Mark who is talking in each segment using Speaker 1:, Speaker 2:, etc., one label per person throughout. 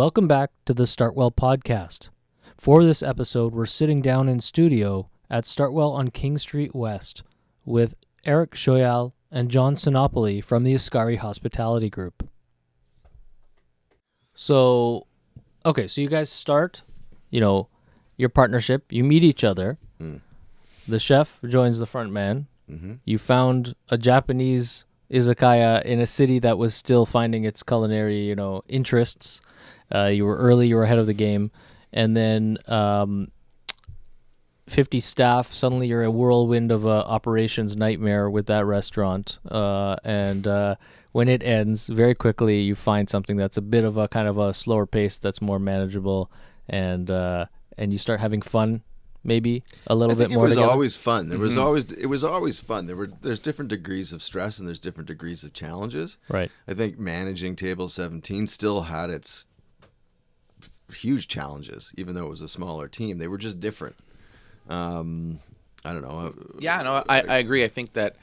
Speaker 1: Welcome back to the StartWell podcast. For this episode, we're sitting down in studio at StartWell on King Street West with Eric Joyal and John Sinopoli from the Ascari Hospitality Group. So you guys start, your partnership. You meet each other. The chef joins the front man. Mm-hmm. You found a Japanese izakaya in a city that was still finding its culinary, interests. You were early, you were ahead of the game. And then 50 staff, suddenly you're a whirlwind of a operations nightmare with that restaurant. And when it ends, very quickly you find something that's a bit of a kind of a slower pace that's more manageable, and you start having fun. Maybe a little bit more.
Speaker 2: It was
Speaker 1: together.
Speaker 2: always fun. It was always fun. There's different degrees of stress and there's different degrees of challenges.
Speaker 1: Right.
Speaker 2: I think managing Table 17 still had its huge challenges, even though it was a smaller team. They were just different. I don't know.
Speaker 3: Yeah, no, I agree. I think that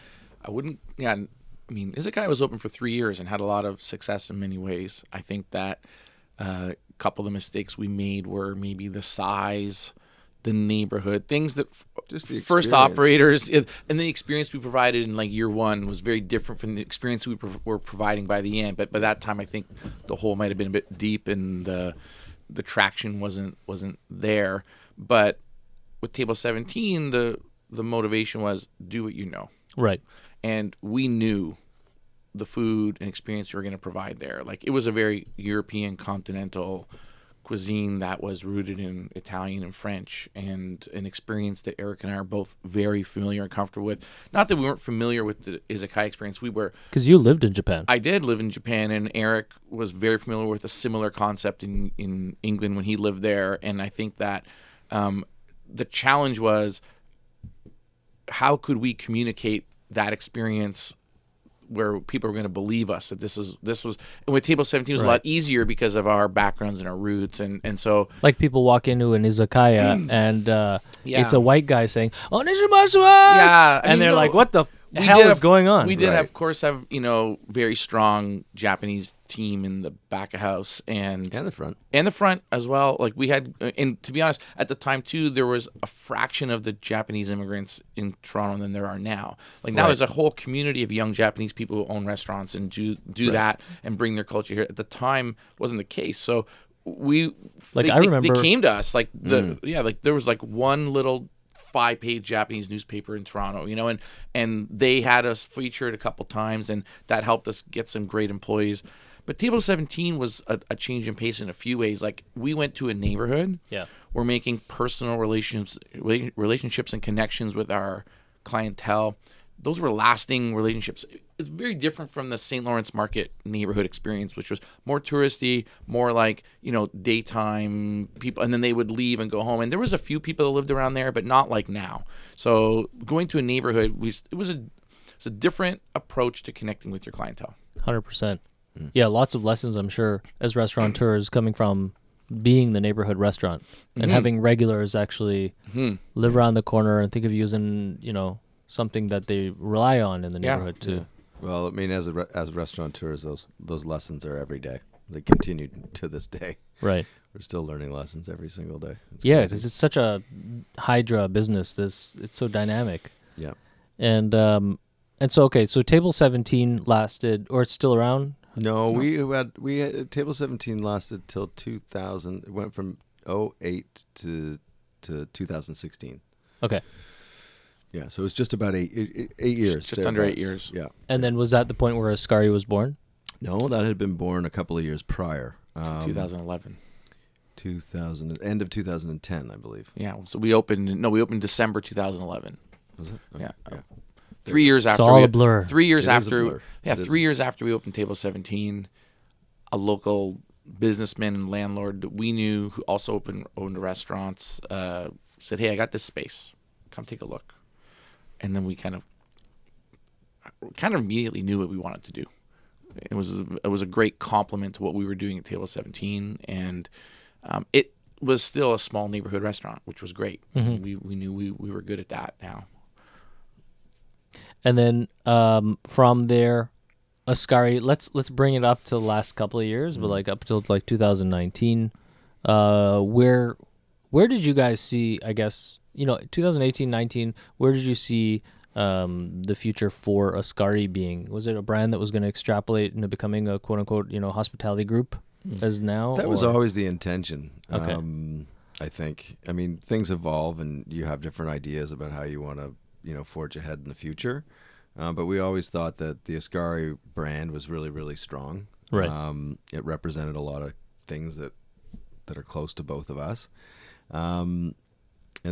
Speaker 3: I wouldn't. Yeah, I mean, Izakaya was open for 3 years and had a lot of success in many ways. I think that a couple of the mistakes we made were maybe the size, the neighborhood, things that
Speaker 2: just the
Speaker 3: first operators and the experience we provided in like year one was very different from the experience we were providing by the end. But by that time, I think the hole might have been a bit deep and the traction wasn't there. But with Table 17, the motivation was do what you know.
Speaker 1: Right.
Speaker 3: And we knew the food and experience we were going to provide there. Like, it was a very European continental cuisine that was rooted in Italian and French, and an experience that Eric and I are both very familiar and comfortable with. Not that we weren't familiar with the izakaya experience. We were.
Speaker 1: Because you lived in Japan.
Speaker 3: I did live in Japan, and Eric was very familiar with a similar concept in England when he lived there. And I think that the challenge was, how could we communicate that experience where people were going to believe us that this was, and with Table 17 was a lot easier because of our backgrounds and our roots, and so
Speaker 1: like people walk into an izakaya and it's a white guy saying "Onishimasu," and they're like, "What the hell is going on?"
Speaker 3: We did, of course, have very strong Japanese team in the back of house and
Speaker 2: the
Speaker 3: front as well. Like, we had, and to be honest, at the time too, there was a fraction of the Japanese immigrants in Toronto than there are now. Like, now there's a whole community of young Japanese people who own restaurants and do that and bring their culture here. At the time, wasn't the case. So I remember they came to us like there was like one little 5-page Japanese newspaper in Toronto, and they had us featured a couple times, and that helped us get some great employees. But Table 17 was a change in pace in a few ways. Like, we went to a neighborhood. Yeah. We're making personal relationships and connections with our clientele. Those were lasting relationships. It's very different from the St. Lawrence Market neighborhood experience, which was more touristy, more like, daytime people, and then they would leave and go home. And there was a few people that lived around there, but not like now. So going to a neighborhood, it was a different approach to connecting with your clientele.
Speaker 1: 100%. Yeah, lots of lessons, I'm sure, as restaurateurs coming from being the neighborhood restaurant and having regulars actually live around the corner and think of you as something that they rely on in the neighborhood too.
Speaker 2: Yeah. Well, I mean, as restaurateurs, those lessons are every day. They continue to this day. Right. We're still learning lessons every single day.
Speaker 1: Because it's such a hydra business. It's so dynamic.
Speaker 2: Yeah.
Speaker 1: And so Table 17 lasted, or it's still around?
Speaker 2: No, we had Table 17 lasted till 2000. It went from 2008 to 2016.
Speaker 1: Okay.
Speaker 2: Yeah, so it's just about 8 years.
Speaker 3: Just under 8 years.
Speaker 2: Yeah.
Speaker 1: And then was that the point where Ascari was born?
Speaker 2: No, that had been born a couple of years prior.
Speaker 3: 2011.
Speaker 2: End of 2010, I believe.
Speaker 3: Yeah, so we opened December 2011.
Speaker 2: Was it?
Speaker 3: Yeah. 3 years after.
Speaker 1: It's all a blur.
Speaker 3: 3 years after. Yeah, 3 years after we opened Table 17, a businessman and landlord that we knew who also owned restaurants said, "Hey, I got this space. Come take a look." And then we kind of immediately knew what we wanted to do. It was a great compliment to what we were doing at Table 17, and it was still a small neighborhood restaurant, which was great. Mm-hmm. We knew we were good at that now.
Speaker 1: And then from there, Ascari, let's bring it up to the last couple of years, but like up till like 2019. Where did you guys see, I guess, 2018, 19, where did you see the future for Ascari being? Was it a brand that was going to extrapolate into becoming a quote unquote, hospitality group as now?
Speaker 2: That was always the intention.
Speaker 1: Okay.
Speaker 2: I think. I mean, things evolve and you have different ideas about how you want to, forge ahead in the future. But we always thought that the Ascari brand was really, really strong.
Speaker 1: Right.
Speaker 2: It represented a lot of things that are close to both of us. And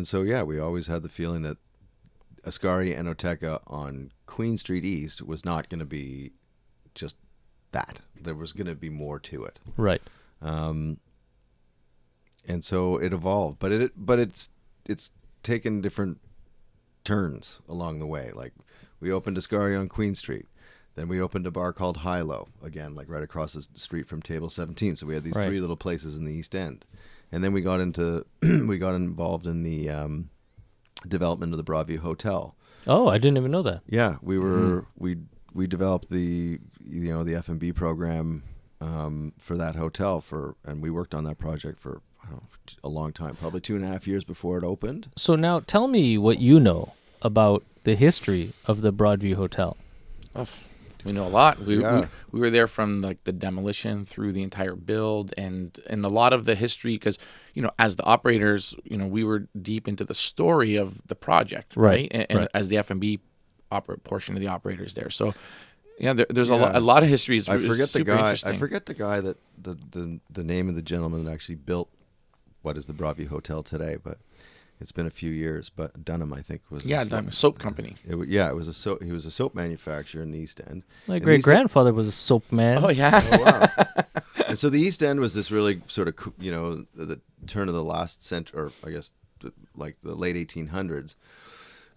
Speaker 2: so, yeah, we always had the feeling that Ascari Enoteca on Queen Street East was not going to be just that. There was going to be more to it.
Speaker 1: Right.
Speaker 2: And so it evolved, but it's taken different turns along the way. Like we opened Ascari on Queen Street, then we opened a bar called High Low, again, like right across the street from Table 17. So we had these
Speaker 1: Right.
Speaker 2: three little places in the East End, and then we got involved in the development of the Broadview Hotel.
Speaker 1: Oh, I didn't even know that.
Speaker 2: Yeah, we were we developed the the F&B program for that hotel and we worked on that project for a long time, probably 2.5 years before it opened.
Speaker 1: So now tell me what you know about the history of the Broadview Hotel.
Speaker 3: Oh, we know a lot. We were there from like the demolition through the entire build and a lot of the history because, as the operators, we were deep into the story of the project, right? And
Speaker 1: right.
Speaker 3: as the F&B portion of the operators there. So, yeah, there's a lot of history. It's
Speaker 2: I forget the
Speaker 3: super
Speaker 2: guy.
Speaker 3: interesting.
Speaker 2: I forget the guy that the name of the gentleman that actually built what is the Broadview Hotel today, but it's been a few years. But Dunham, I think, was
Speaker 3: Dunham soap company.
Speaker 2: It was a soap. He was a soap manufacturer in the East End.
Speaker 1: My great grandfather was a soap man.
Speaker 3: Oh yeah.
Speaker 2: Oh, wow. And so the East End was this really sort of the turn of the last century, or I guess like the late 1800s.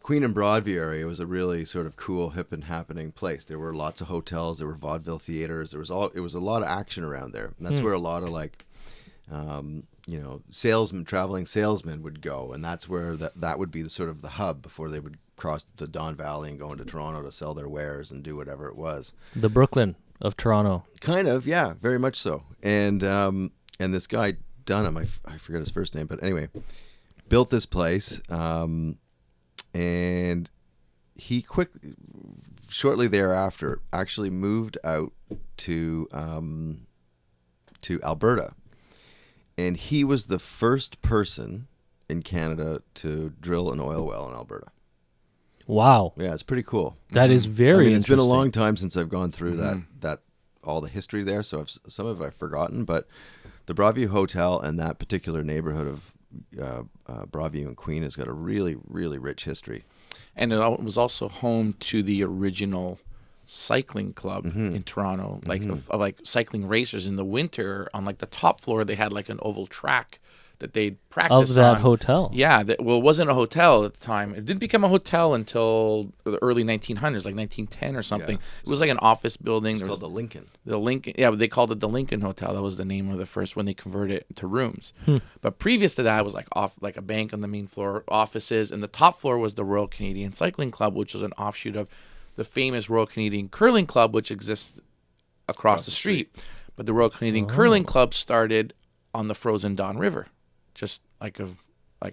Speaker 2: Queen and Broadview area was a really sort of cool, hip and happening place. There were lots of hotels. There were vaudeville theaters. It was a lot of action around there. And that's where a lot of like, traveling salesmen would go. And that's where that would be the sort of the hub before they would cross the Don Valley and go into Toronto to sell their wares and do whatever it was.
Speaker 1: The Brooklyn of Toronto.
Speaker 2: Kind of, yeah, very much so. And this guy Dunham, I forget his first name, but anyway, built this place. And he shortly thereafter, actually moved out to Alberta, and he was the first person in Canada to drill an oil well in Alberta.
Speaker 1: Wow.
Speaker 2: Yeah, it's pretty cool.
Speaker 1: That is very
Speaker 2: It's been a
Speaker 1: interesting.
Speaker 2: long time since I've gone through that all the history there, so some of it I've forgotten, but the Broadview Hotel and that particular neighborhood of Broadview and Queen has got a really, really rich history.
Speaker 3: And it was also home to the original cycling club in Toronto, like cycling racers in the winter. On like the top floor, they had like an oval track that they'd practice
Speaker 1: Of that
Speaker 3: on.
Speaker 1: hotel.
Speaker 3: Yeah, it wasn't a hotel at the time. It didn't become a hotel until the early 1900s, like 1910 or something.
Speaker 2: Yeah.
Speaker 3: It was like an office building.
Speaker 2: It's called the Lincoln.
Speaker 3: The Lincoln, yeah, they called it the Lincoln Hotel. That was the name of the first when they converted it to rooms. But previous to that, it was like a bank on the main floor, offices, and the top floor was the Royal Canadian Cycling Club, which was an offshoot of the famous Royal Canadian Curling Club, which exists across the street. But the Royal Canadian Curling Club started on the frozen Don River, just like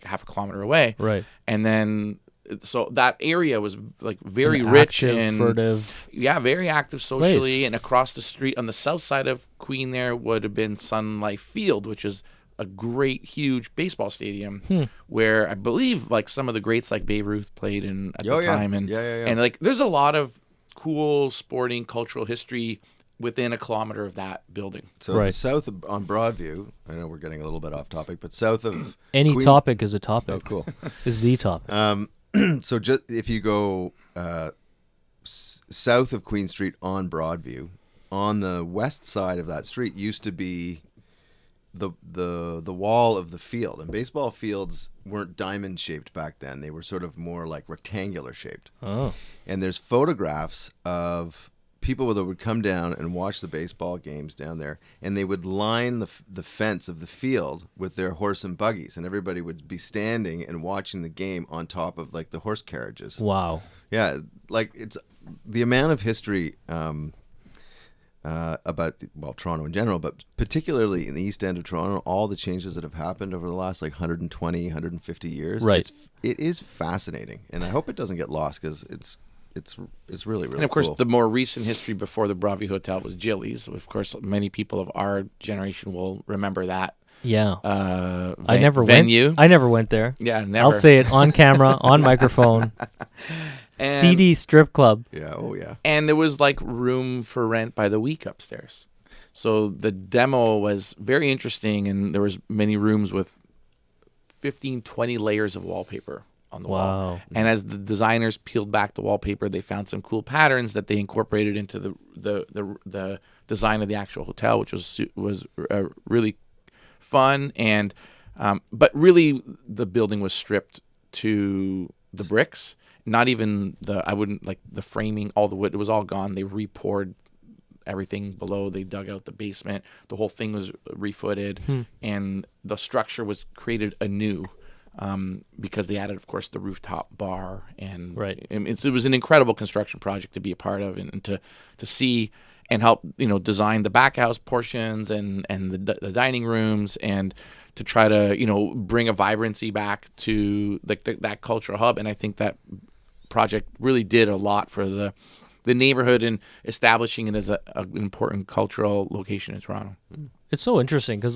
Speaker 3: half a kilometer away.
Speaker 1: Right.
Speaker 3: And then so that area was like very
Speaker 1: An
Speaker 3: rich
Speaker 1: active,
Speaker 3: and
Speaker 1: furtive.
Speaker 3: Yeah, very active socially.
Speaker 1: Place.
Speaker 3: And across the street on the south side of Queen there would have been Sun Life Field, which is a great, huge baseball stadium where I believe like some of the greats like Babe Ruth played in at the time. And and like there's a lot of cool sporting cultural history within a kilometer of that building.
Speaker 2: So the south on Broadview, I know we're getting a little bit off topic, but south of
Speaker 1: Any
Speaker 2: Queen-
Speaker 1: topic is a topic.
Speaker 2: Oh, cool.
Speaker 1: Is the topic.
Speaker 2: So just if you go south of Queen Street on Broadview, on the west side of that street used to be the wall of the field. And baseball fields weren't diamond shaped back then. They were sort of more like rectangular shaped.
Speaker 1: Oh.
Speaker 2: And there's photographs of people that would come down and watch the baseball games down there, and they would line the fence of the field with their horse and buggies, and everybody would be standing and watching the game on top of like the horse carriages.
Speaker 1: Wow.
Speaker 2: Yeah, like it's the amount of history about Toronto in general, but particularly in the East End of Toronto, all the changes that have happened over the last like 120, 150 years.
Speaker 1: Right.
Speaker 2: It is fascinating, and I hope it doesn't get lost because it's really, really
Speaker 3: And of course,
Speaker 2: cool.
Speaker 3: the more recent history before the Broadview Hotel was Jilly's. Of course, many people of our generation will remember that.
Speaker 1: Yeah.
Speaker 3: I
Speaker 1: never
Speaker 3: venue.
Speaker 1: went. I never went there.
Speaker 3: Yeah, never.
Speaker 1: I'll say it on camera, on microphone. CD strip club.
Speaker 2: Yeah. Oh yeah.
Speaker 3: And there was like room for rent by the week upstairs. So the demo was very interesting, and there was many rooms with 15, 20 layers of wallpaper on the wall. And as the designers peeled back the wallpaper, they found some cool patterns that they incorporated into the design of the actual hotel, which was really fun. And but really, the building was stripped to the bricks. Not even the framing, all the wood, it was all gone. They re-poured everything below. They dug out the basement. The whole thing was refooted, and the structure was created anew because they added, of course, the rooftop bar. And it was an incredible construction project to be a part of, and to see and help design the back house portions and the dining rooms, and to try to bring a vibrancy back to that cultural hub. And I think that project really did a lot for the neighborhood and establishing it as an important cultural location in Toronto.
Speaker 1: It's so interesting because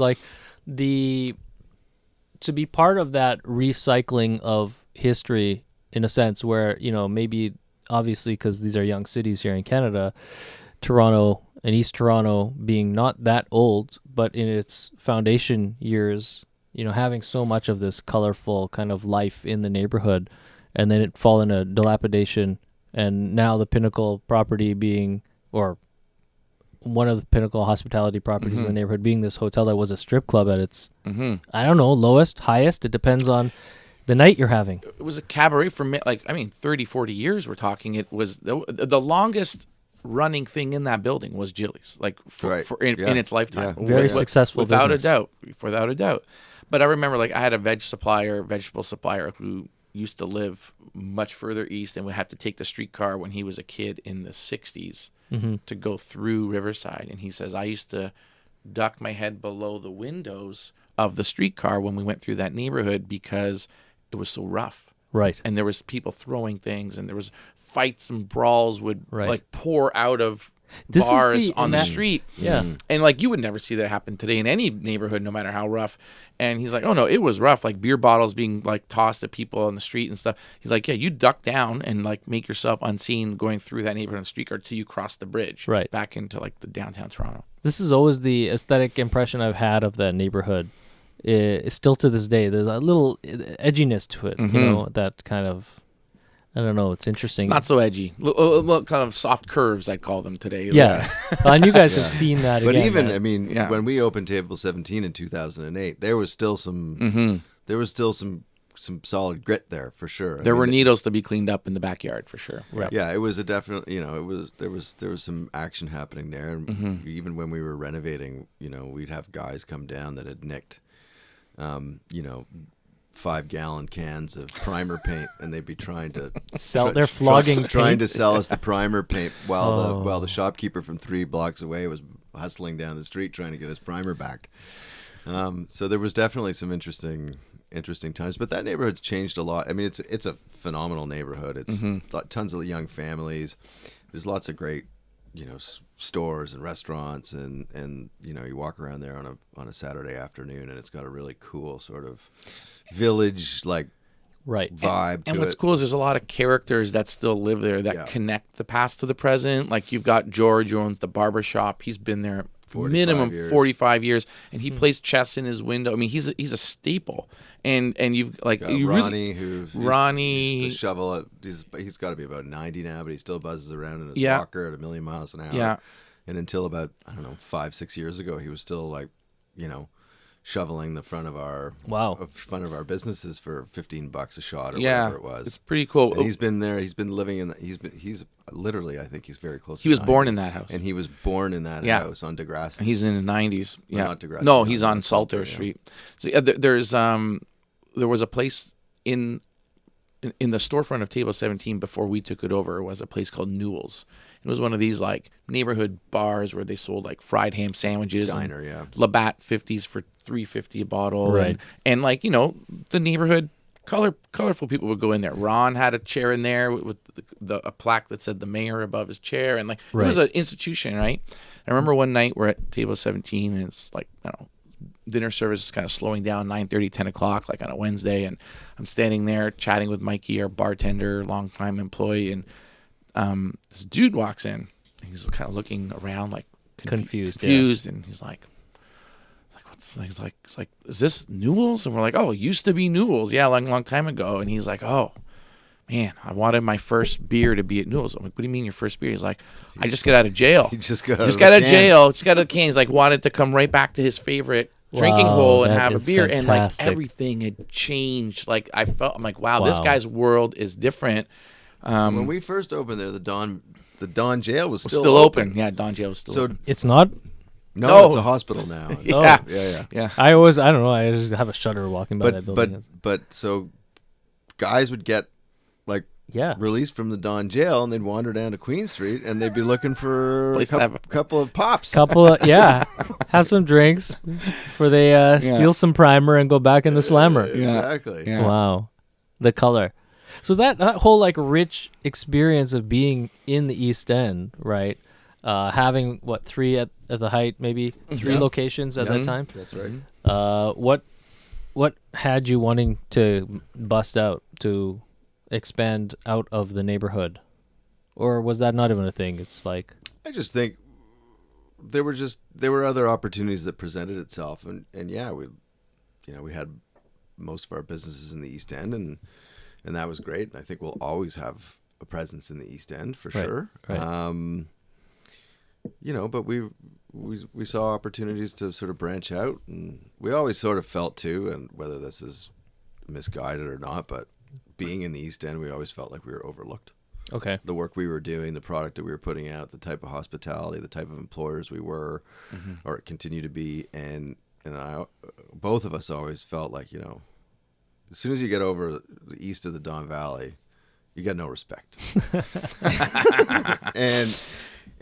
Speaker 1: to be part of that recycling of history, in a sense, where maybe obviously because these are young cities here in Canada, Toronto and East Toronto being not that old, but in its foundation years, having so much of this colorful kind of life in the neighborhood, and then it fall into dilapidation, and now the pinnacle property being, or one of the pinnacle hospitality properties in the neighborhood being this hotel that was a strip club at its, I don't know, lowest, highest. It depends on the night you're having.
Speaker 3: It was a cabaret for 30, 40 years we're talking. It was the longest running thing in that building was Jilly's, in its lifetime.
Speaker 1: Yeah. Very successful
Speaker 3: without
Speaker 1: business.
Speaker 3: Without a doubt. But I remember I had a vegetable supplier who used to live much further east and would have to take the streetcar when he was a kid in the 60s to go through Riverside. And he says, I used to duck my head below the windows of the streetcar when we went through that neighborhood because it was so rough.
Speaker 1: Right.
Speaker 3: And there was people throwing things, and there was fights and brawls would pour out of bars on the street.
Speaker 1: Yeah.
Speaker 3: And you would never see that happen today in any neighborhood, no matter how rough. And he's like, oh no, it was rough. Beer bottles being tossed at people on the street and stuff. He's like, yeah, you duck down and make yourself unseen going through that neighborhood on the streetcar till you cross the bridge back into the downtown Toronto.
Speaker 1: This is always the aesthetic impression I've had of that neighborhood. Still to this day, there's a little edginess to it, that kind of, I don't know, it's interesting.
Speaker 3: It's not so edgy. Little kind of soft curves, I'd call them today.
Speaker 1: Yeah. And you guys have seen that
Speaker 2: but
Speaker 1: again.
Speaker 2: But even, when we opened Table 17 in 2008, there was still some solid grit there for sure.
Speaker 3: There were needles to be cleaned up in the backyard for sure.
Speaker 1: Right.
Speaker 2: Yeah, it was a definite, there was some action happening there. And even when we were renovating, we'd have guys come down that had nicked 5-gallon cans of primer paint, and they'd be trying to trying to sell us the primer paint while the shopkeeper from 3 blocks away was hustling down the street trying to get his primer back. So there was definitely some interesting times, but that neighborhood's changed a lot. I mean, it's a phenomenal neighborhood. It's tons of young families. There's lots of great stores and restaurants, and you walk around there on a Saturday afternoon, and it's got a really cool sort of village vibe to it.
Speaker 3: And what's cool is there's a lot of characters that still live there that connect the past to the present. You've got George, who owns the barber shop. He's been there minimum 45 years, and he plays chess in his window. I mean, he's a staple. And you've
Speaker 2: Ronnie, who
Speaker 3: Ronnie
Speaker 2: used to shovel it. He's got to be about 90 now, but he still buzzes around in his walker at 1,000,000 miles an hour.
Speaker 3: Yeah.
Speaker 2: And until about 5-6 years ago, he was still shoveling the front of our businesses for $15 a shot or whatever it was.
Speaker 3: It's pretty cool.
Speaker 2: And he's been there. He's been living in. He's literally. I think he's very close.
Speaker 3: He was born in that house,
Speaker 2: and he was born in that house on Degrassi.
Speaker 3: He's in his 90s. Yeah,
Speaker 2: not Degrassi.
Speaker 3: No, he's on Salter Street. So there was a place in the storefront of Table 17 before we took it over was a place called Newell's. It was one of these like neighborhood bars where they sold like fried ham sandwiches.
Speaker 2: Diner, yeah.
Speaker 3: Labatt 50s for $3.50 a bottle.
Speaker 1: Right.
Speaker 3: And like, you know, the neighborhood colorful people would go in there. Ron had a chair in there with a plaque that said the mayor above his chair. And like, it was an institution, right? I remember one night we're at Table 17 and it's like, I don't know, dinner service is kind of slowing down, 9:30, 10 o'clock, like on a Wednesday. And I'm standing there chatting with Mikey, our bartender, longtime employee. And this dude walks in. He's kind of looking around like confused. And he's like, He's like, is this Newell's? And we're like, oh, it used to be Newell's. Yeah, like a long time ago. And he's like, oh, man, I wanted my first beer to be at Newell's. I'm like, what do you mean your first beer? He's like, I just got out of jail.
Speaker 2: He just got
Speaker 3: out of jail. Just got out of the can. He's like, wanted to come right back to his favorite drinking hole and have a beer.
Speaker 1: Fantastic.
Speaker 3: And like everything had changed. Like I'm like, wow, this guy's world is different.
Speaker 2: When we first opened there, the Don Jail was
Speaker 3: still open. Yeah, Don Jail was still open.
Speaker 1: It's not.
Speaker 2: No, it's a hospital now.
Speaker 3: Yeah.
Speaker 2: Yeah.
Speaker 1: I don't know. I just have a shudder walking by that building.
Speaker 2: But so guys would get like released from the Don Jail and they'd wander down to Queen Street and they'd be looking for a couple of pops.
Speaker 1: Have some drinks before they steal some primer and go back in the slammer.
Speaker 2: Exactly.
Speaker 3: Yeah.
Speaker 1: Wow. The color. So that whole like rich experience of being in the East End, right? Having 3 at the height, maybe 3 locations at that time.
Speaker 2: That's right.
Speaker 1: What had you wanting to bust out to expand out of the neighborhood, or was that not even a thing? It's like
Speaker 2: I just think there were other opportunities that presented itself, and we had most of our businesses in the East End, and that was great. And I think we'll always have a presence in the East End for sure.
Speaker 1: Right.
Speaker 2: But we saw opportunities to sort of branch out, and we always sort of felt too, and whether this is misguided or not, but being in the East End, we always felt like we were overlooked.
Speaker 1: Okay.
Speaker 2: The work we were doing, the product that we were putting out, the type of hospitality, the type of employers we were, or continue to be, and both of us always felt like, as soon as you get over the east of the Don Valley, you get no respect.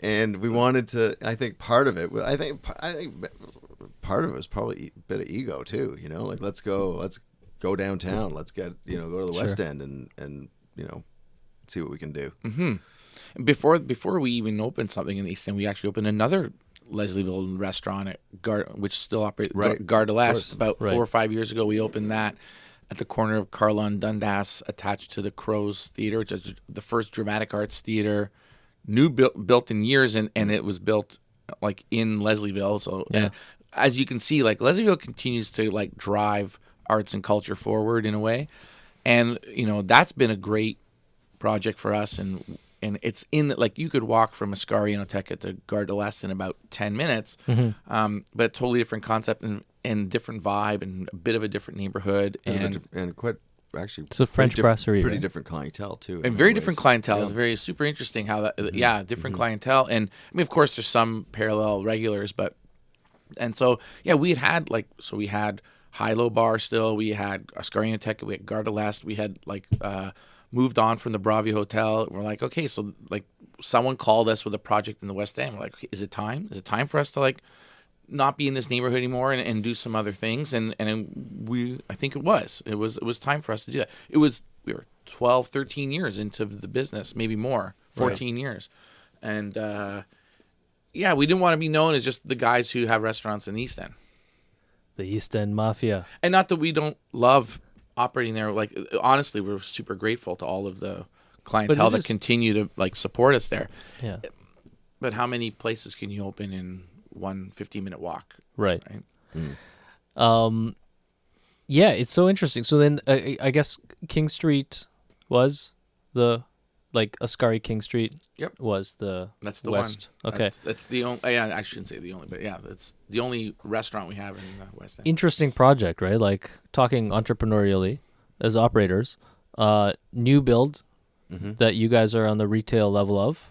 Speaker 2: And we wanted to. I think part of it. I think part of it was probably a bit of ego too. Like let's go downtown. Let's go to the West End and see what we can do.
Speaker 3: Mm-hmm. Before we even opened something in the East End, we actually opened another Leslieville restaurant at which still operates Gare de l'Est. About 4 or 5 years ago, we opened that at the corner of Carlaw and Dundas, attached to the Crows Theatre, which is the first dramatic arts theater. Built in years, and it was built like in Leslieville. So as you can see, like Leslieville continues to like drive arts and culture forward in a way, and that's been a great project for us. And it's in like you could walk from Ascari Enoteca to Gare de l'Est in about 10 minutes, but totally different concept and different vibe and a bit of a different neighborhood
Speaker 2: and quite. Actually,
Speaker 1: it's a French brasserie,
Speaker 2: pretty different clientele too,
Speaker 3: and very different clientele. It's very super interesting how that, different clientele, and I mean, of course, there's some parallel regulars, and so we had High-Low Bar still, we had Ascari Enoteca, we had Gare de l'Est, we had moved on from the Broadview Hotel. We're like, okay, so like someone called us with a project in the West End. We're like, okay, is it time? Is it time for us to like not be in this neighborhood anymore and do some other things? And I think it was time for us to do that. We were 12, 13 years into the business, maybe more, 14 years. And we didn't want to be known as just the guys who have restaurants in the East End.
Speaker 1: The East End Mafia.
Speaker 3: And not that we don't love operating there. Like, honestly, we're super grateful to all of the clientele that continue to like support us there.
Speaker 1: Yeah.
Speaker 3: But how many places can you open in one 15-minute walk?
Speaker 1: Right. It's so interesting. So then I guess King Street was the Ascari King Street was that's the
Speaker 3: West.
Speaker 1: One. Okay.
Speaker 3: That's the only, I shouldn't say the only, but that's the only restaurant we have in the West End.
Speaker 1: Interesting project, right? Like talking entrepreneurially as operators, new build that you guys are on the retail level of.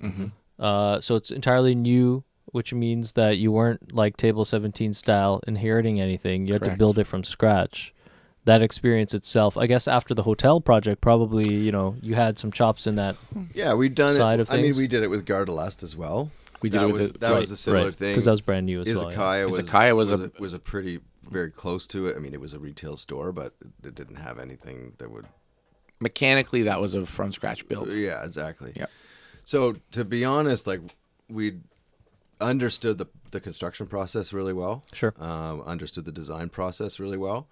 Speaker 1: So it's entirely new, which means that you weren't like Table 17 style inheriting anything. You had to build it from scratch. that experience itself, I guess after the hotel project, probably, you had some chops in that.
Speaker 2: Yeah, we'd done
Speaker 1: Side
Speaker 2: it.
Speaker 1: of
Speaker 2: I mean,
Speaker 1: things.
Speaker 2: we did it with Gare de l'Est as well.
Speaker 3: We did it with
Speaker 2: that was a similar thing.
Speaker 1: Because that was brand new as well.
Speaker 2: Izakaya
Speaker 3: was
Speaker 2: a pretty very close to it. I mean, it was a retail store, but it didn't have anything that would.
Speaker 3: Mechanically, that was a from scratch build.
Speaker 2: Yeah, exactly.
Speaker 3: Yeah.
Speaker 2: So to be honest, like we understood the construction process really well.
Speaker 1: Sure.
Speaker 2: Understood the design process really well.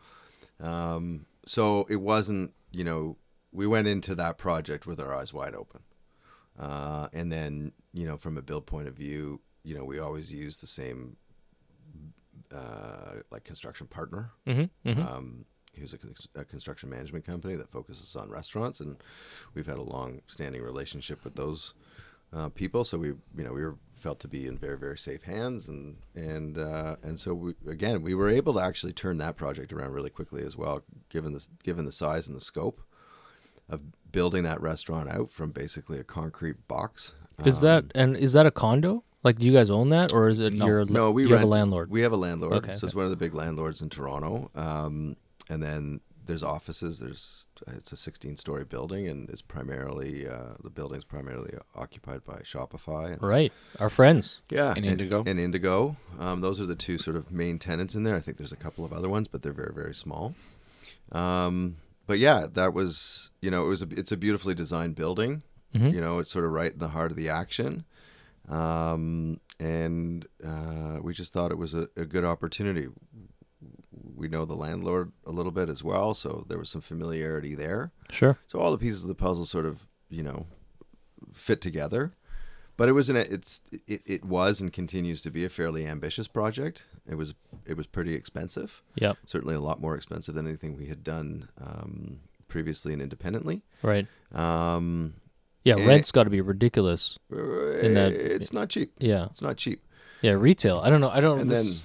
Speaker 2: So it wasn't, we went into that project with our eyes wide open. And then, from a build point of view, we always use the same like construction partner. Who's a construction management company that focuses on restaurants, and we've had a long-standing relationship with those people. So we were felt to be in very, very safe hands, and so we were able to actually turn that project around really quickly as well, given the size and the scope of building that restaurant out from basically a concrete box.
Speaker 1: Is that a condo? Like, do you guys own that, or is it
Speaker 2: No,
Speaker 1: you have a landlord?
Speaker 2: We have a landlord.
Speaker 1: Okay,
Speaker 2: It's one of the big landlords in Toronto. And then there's offices. It's a 16-story building, and it's primarily the building's primarily occupied by Shopify.
Speaker 1: Right, our friends.
Speaker 2: Yeah,
Speaker 3: And Indigo.
Speaker 2: And Indigo. Those are the two sort of main tenants in there. I think there's a couple of other ones, but they're very, very small. But yeah, that was it's a beautifully designed building. It's sort of right in the heart of the action. And we just thought it was a good opportunity. We know the landlord a little bit as well, so there was some familiarity there.
Speaker 1: Sure.
Speaker 2: So all the pieces of the puzzle sort of, fit together. But it was it was and continues to be a fairly ambitious project. It was pretty expensive.
Speaker 1: Yep.
Speaker 2: Certainly a lot more expensive than anything we had done previously and independently.
Speaker 1: Right. Rent's got to be ridiculous.
Speaker 2: It's not cheap.
Speaker 1: Yeah.
Speaker 2: It's not cheap.
Speaker 1: Yeah, retail. I don't know.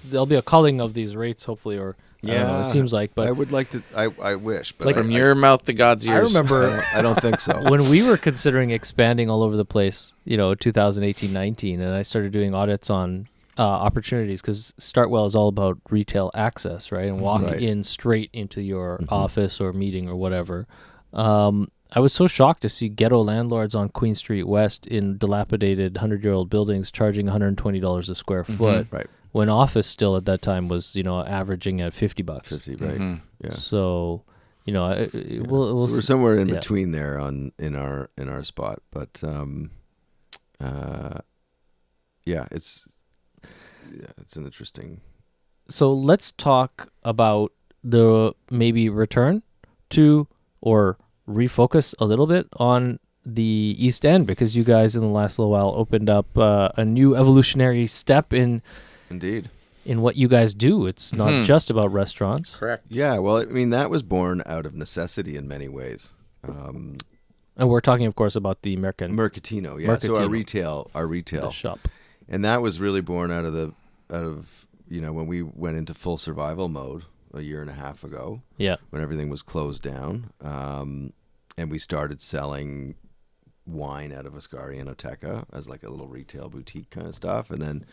Speaker 1: There'll be a culling of these rates, hopefully, or I don't know, it seems like. But
Speaker 2: I would like to. I wish. But
Speaker 1: Like,
Speaker 3: From your mouth to God's ears.
Speaker 1: I remember
Speaker 2: I don't think so.
Speaker 1: when we were considering expanding all over the place, 2018, 19, and I started doing audits on opportunities, because StartWell is all about retail access, right? And walk
Speaker 2: Right.
Speaker 1: in straight into your office or meeting or whatever. I was so shocked to see ghetto landlords on Queen Street West in dilapidated 100-year-old buildings charging $120 a square foot,
Speaker 2: Right.
Speaker 1: when office still at that time was, averaging at $50.
Speaker 2: 50, right? Yeah.
Speaker 1: So, we'll
Speaker 2: So we're somewhere in
Speaker 1: yeah.
Speaker 2: between there in our spot, but it's an interesting.
Speaker 1: So let's talk about the maybe return to, or refocus a little bit on the East End, because you guys in the last little while opened up a new evolutionary step in
Speaker 2: Indeed.
Speaker 1: what you guys do. It's not just about restaurants.
Speaker 3: Correct.
Speaker 2: Yeah, well, I mean, that was born out of necessity in many ways.
Speaker 1: And we're talking, of course, about the American
Speaker 2: Mercatino, yeah. So
Speaker 1: Mercatino.
Speaker 2: our retail,
Speaker 1: the shop.
Speaker 2: and that was really born out of when we went into full survival mode a year and a half ago.
Speaker 1: Yeah.
Speaker 2: When everything was closed down, and we started selling wine out of Ascari and Oteca as like a little retail boutique kind of stuff, and then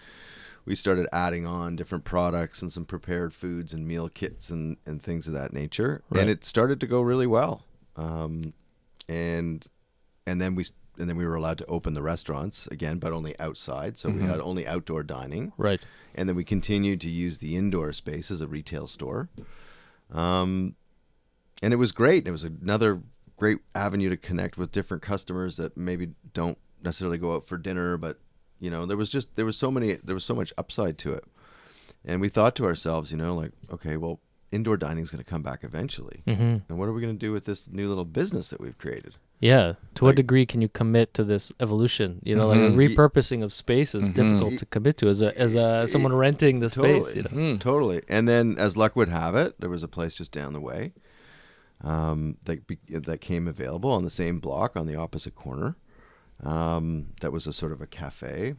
Speaker 2: we started adding on different products and some prepared foods and meal kits and things of that nature, and it started to go really well. And then we were allowed to open the restaurants again, but only outside. So we had only outdoor dining.
Speaker 1: Right.
Speaker 2: And then we continued to use the indoor space as a retail store. And it was great. It was another great avenue to connect with different customers that maybe don't necessarily go out for dinner, but there was so much upside to it. And we thought to ourselves, like, okay, well, indoor dining is going to come back eventually. And what are we going to do with this new little business that we've created?
Speaker 1: Yeah. To what degree can you commit to this evolution? Like a repurposing of space is difficult to commit to as someone renting the space.
Speaker 2: Totally. And then, as luck would have it, there was a place just down the way that came available on the same block on the opposite corner. That was a sort of a cafe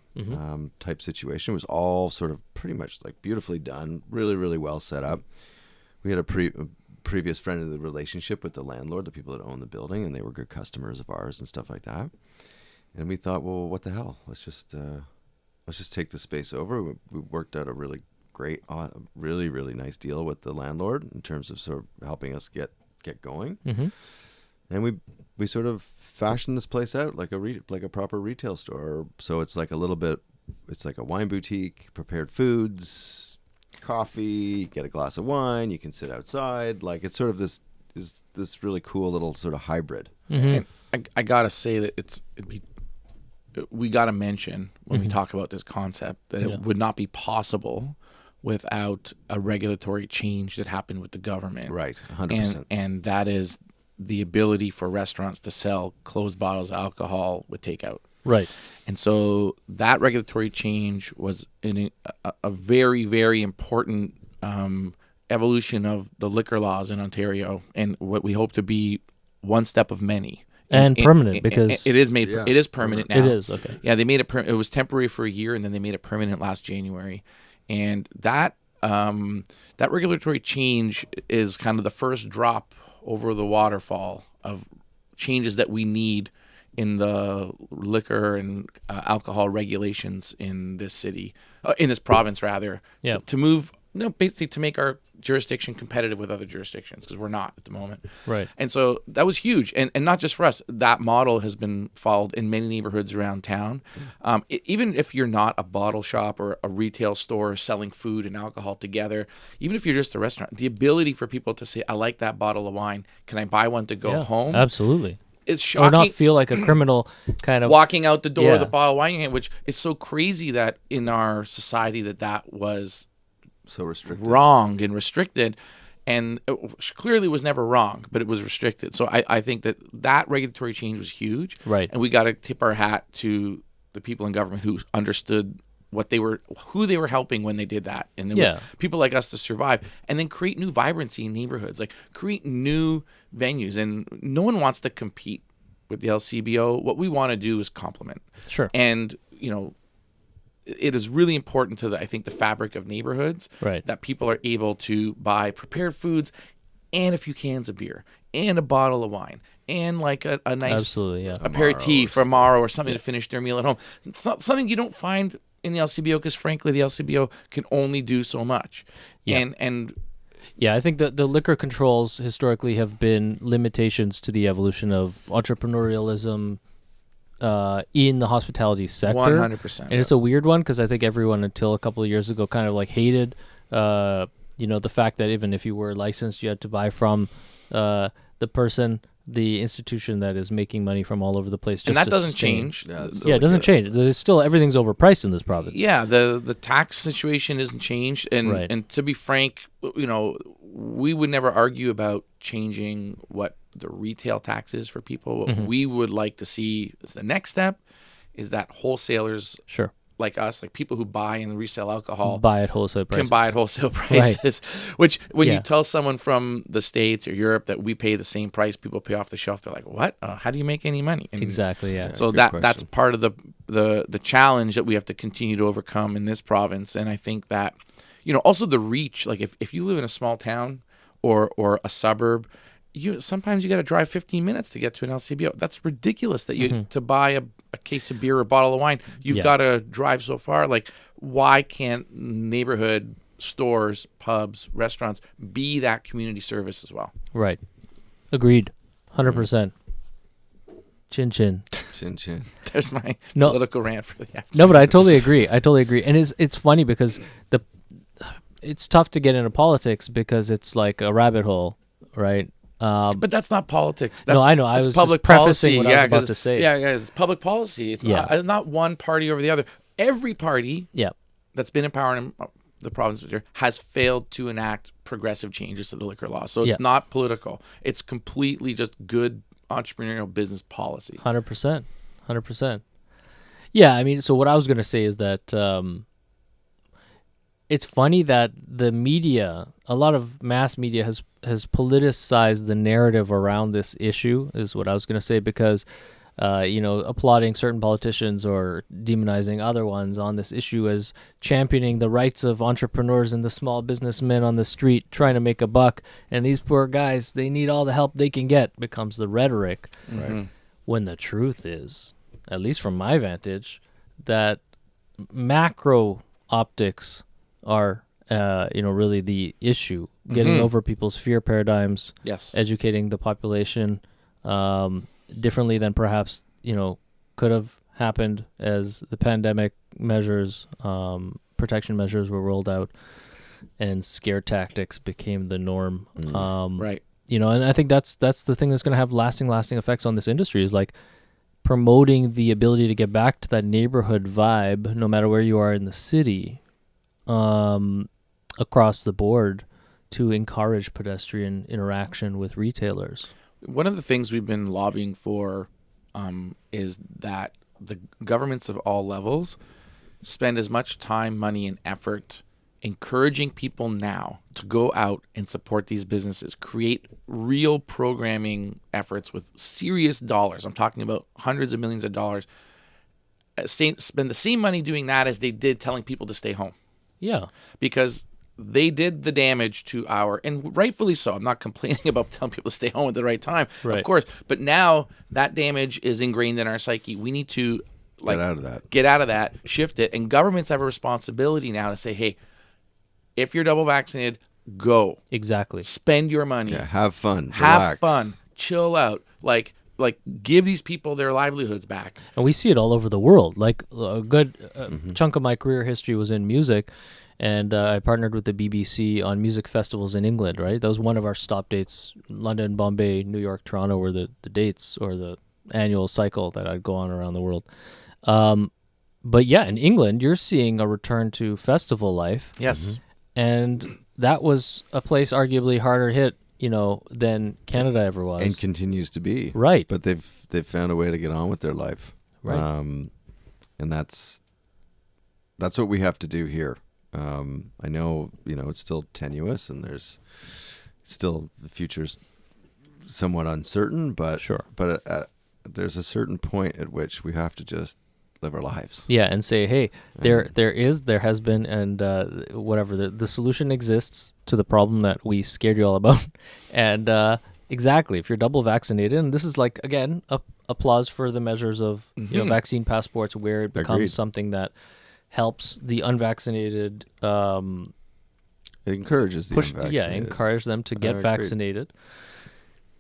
Speaker 2: type situation. It was all sort of pretty much like beautifully done, really, really well set up. We had a previous friend of the relationship with the landlord, the people that own the building, and they were good customers of ours and stuff like that. And we thought, well, what the hell? Let's just take the space over. We worked out a really great, really, really nice deal with the landlord in terms of sort of helping us get going.
Speaker 1: Mm-hmm.
Speaker 2: And we sort of fashioned this place out like a proper retail store. So it's like it's like a wine boutique, prepared foods, coffee, get a glass of wine, you can sit outside. Like it's sort of this really cool little sort of hybrid.
Speaker 1: Mm-hmm.
Speaker 3: And I gotta say that we gotta mention when we talk about this concept that it would not be possible without a regulatory change that happened with the government.
Speaker 2: Right, 100%.
Speaker 3: And that is the ability for restaurants to sell closed bottles of alcohol with takeout.
Speaker 1: Right.
Speaker 3: And so that regulatory change was a very, very important evolution of the liquor laws in Ontario, and what we hope to be one step of many.
Speaker 1: And permanent, because
Speaker 3: it is made. It is permanent now.
Speaker 1: It is, okay.
Speaker 3: Yeah, they made it. It was temporary for a year, and then they made it permanent last January. And that regulatory change is kind of the first drop over the waterfall of changes that we need in the liquor and alcohol regulations in this city, in this province rather, to move. No, basically to make our jurisdiction competitive with other jurisdictions, because we're not at the moment.
Speaker 1: Right.
Speaker 3: And so that was huge. And not just for us. That model has been followed in many neighborhoods around town. Even if you're not a bottle shop or a retail store selling food and alcohol together, even if you're just a restaurant, the ability for people to say, I like that bottle of wine. Can I buy one to go home?
Speaker 1: Absolutely.
Speaker 3: It's shocking.
Speaker 1: Or not feel like a criminal kind of
Speaker 3: walking out the door with a bottle of wine in your hand, which is so crazy that in our society that was
Speaker 2: so restricted,
Speaker 3: wrong and restricted, and it clearly was never wrong, but it was restricted. So I think that regulatory change was huge,
Speaker 1: right?
Speaker 3: And we got to tip our hat to the people in government who understood who they were helping when they did that, and it was people like us to survive, and then create new vibrancy in neighborhoods, like create new venues. And no one wants to compete with the LCBO. What we want to do is complement.
Speaker 1: Sure.
Speaker 3: And it is really important to I think the fabric of neighborhoods,
Speaker 1: right,
Speaker 3: that people are able to buy prepared foods and a few cans of beer and a bottle of wine and like a nice aperitif or Amaro or something to finish their meal at home. It's not something you don't find in the LCBO, because frankly the LCBO can only do so much. And
Speaker 1: I think that the liquor controls historically have been limitations to the evolution of entrepreneurialism in the hospitality sector.
Speaker 3: 100%.
Speaker 1: And it's a weird one, because I think everyone until a couple of years ago kind of like hated the fact that even if you were licensed, you had to buy from the institution that is making money from all over the place.
Speaker 3: And that doesn't change.
Speaker 1: It doesn't change. There's still, everything's overpriced in this province.
Speaker 3: Yeah, the tax situation isn't changed. And to be frank, we would never argue about changing what the retail tax is for people. What we would like to see as the next step is that wholesalers like us, like people who buy and resell alcohol,
Speaker 1: buy at wholesale prices.
Speaker 3: Can buy at wholesale prices. Which when you tell someone from the States or Europe that we pay the same price people pay off the shelf, they're like, what? How do you make any money? And
Speaker 1: exactly,
Speaker 3: so that's part of the challenge that we have to continue to overcome in this province. And I think that, also the reach, like if you live in a small town or a suburb, sometimes you got to drive 15 minutes to get to an LCBO. That's ridiculous that you to buy a case of beer or a bottle of wine, you've got to drive so far. Like, why can't neighborhood stores, pubs, restaurants be that community service as well?
Speaker 1: Right. Agreed. 100%. Chin chin.
Speaker 2: Chin chin.
Speaker 3: There's my political rant for the afternoon.
Speaker 1: No, but I totally agree. And it's funny because it's tough to get into politics because it's like a rabbit hole, right?
Speaker 3: But that's not politics.
Speaker 1: No, I know. I was public prefacing what I was about to say.
Speaker 3: Yeah, it's public policy. It's not one party over the other. Every party that's been in power in the province of Ontario has failed to enact progressive changes to the liquor law. So it's not political. It's completely just good entrepreneurial business policy.
Speaker 1: 100%. 100%. Yeah, I mean, so what I was going to say is that it's funny that the media, a lot of mass media has politicized the narrative around this issue, is what I was going to say, because, applauding certain politicians or demonizing other ones on this issue as championing the rights of entrepreneurs and the small businessmen on the street trying to make a buck. And these poor guys, they need all the help they can get, becomes the rhetoric.
Speaker 2: Right.
Speaker 1: When the truth is, at least from my vantage, that macro optics are really the issue, getting over people's fear paradigms,
Speaker 3: Yes.
Speaker 1: educating the population differently than perhaps, could have happened as the pandemic measures, protection measures were rolled out and scare tactics became the norm.
Speaker 3: Right.
Speaker 1: And I think that's the thing that's going to have lasting effects on this industry, is like promoting the ability to get back to that neighborhood vibe, no matter where you are in the city, across the board, to encourage pedestrian interaction with retailers.
Speaker 3: One of the things we've been lobbying for is that the governments of all levels spend as much time, money, and effort encouraging people now to go out and support these businesses, create real programming efforts with serious dollars. I'm talking about hundreds of millions of dollars. Spend the same money doing that as they did telling people to stay home.
Speaker 1: Yeah.
Speaker 3: Because they did the damage to and rightfully so. I'm not complaining about telling people to stay home at the right time,
Speaker 1: Right.
Speaker 3: of course. But now that damage is ingrained in our psyche. We need to
Speaker 2: Get out of that,
Speaker 3: shift it. And governments have a responsibility now to say, hey, if you're double vaccinated, go.
Speaker 1: Exactly.
Speaker 3: Spend your money.
Speaker 2: Yeah, have fun.
Speaker 3: Have
Speaker 2: Relax.
Speaker 3: fun. Chill out. Like give these people their livelihoods back.
Speaker 1: And we see it all over the world. Like a good chunk of my career history was in music, and I partnered with the BBC on music festivals in England, right? That was one of our stop dates. London, Bombay, New York, Toronto were the dates, or the annual cycle that I'd go on around the world. But yeah, in England, you're seeing a return to festival life.
Speaker 3: Yes.
Speaker 1: And that was a place arguably harder hit, than Canada ever was.
Speaker 2: And continues to be.
Speaker 1: Right.
Speaker 2: But they've found a way to get on with their life.
Speaker 1: Right.
Speaker 2: And that's what we have to do here. I know, it's still tenuous, and there's still, the future's somewhat uncertain, but
Speaker 1: Sure.
Speaker 2: But there's a certain point at which we have to just live our lives.
Speaker 1: Yeah, and say, hey, there has been, and whatever, the solution exists to the problem that we scared you all about. And exactly, if you're double vaccinated, and this is like, again, applause for the measures of vaccine passports, where it becomes
Speaker 2: Agreed.
Speaker 1: something that helps the unvaccinated
Speaker 2: It encourages the unvaccinated.
Speaker 1: encourage them to get
Speaker 2: Agreed.
Speaker 1: vaccinated.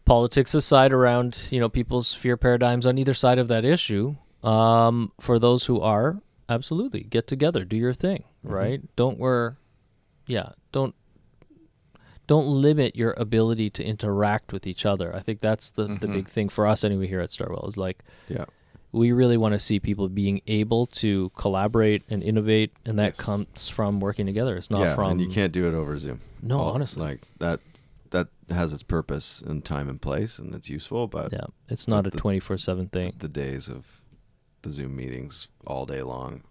Speaker 1: Politics aside, around people's fear paradigms on either side of that issue, for those who are, absolutely get together, do your thing, right? Don't limit your ability to interact with each other. I think that's the big thing for us anyway here at StartWell, is like, we really want to see people being able to collaborate and innovate, and that comes from working together. It's not from,
Speaker 2: and you can't do it over Zoom.
Speaker 1: No, honestly.
Speaker 2: Like that has its purpose and time and place, and it's useful, but
Speaker 1: it's not a 24/7 thing.
Speaker 2: The days of the Zoom meetings all day long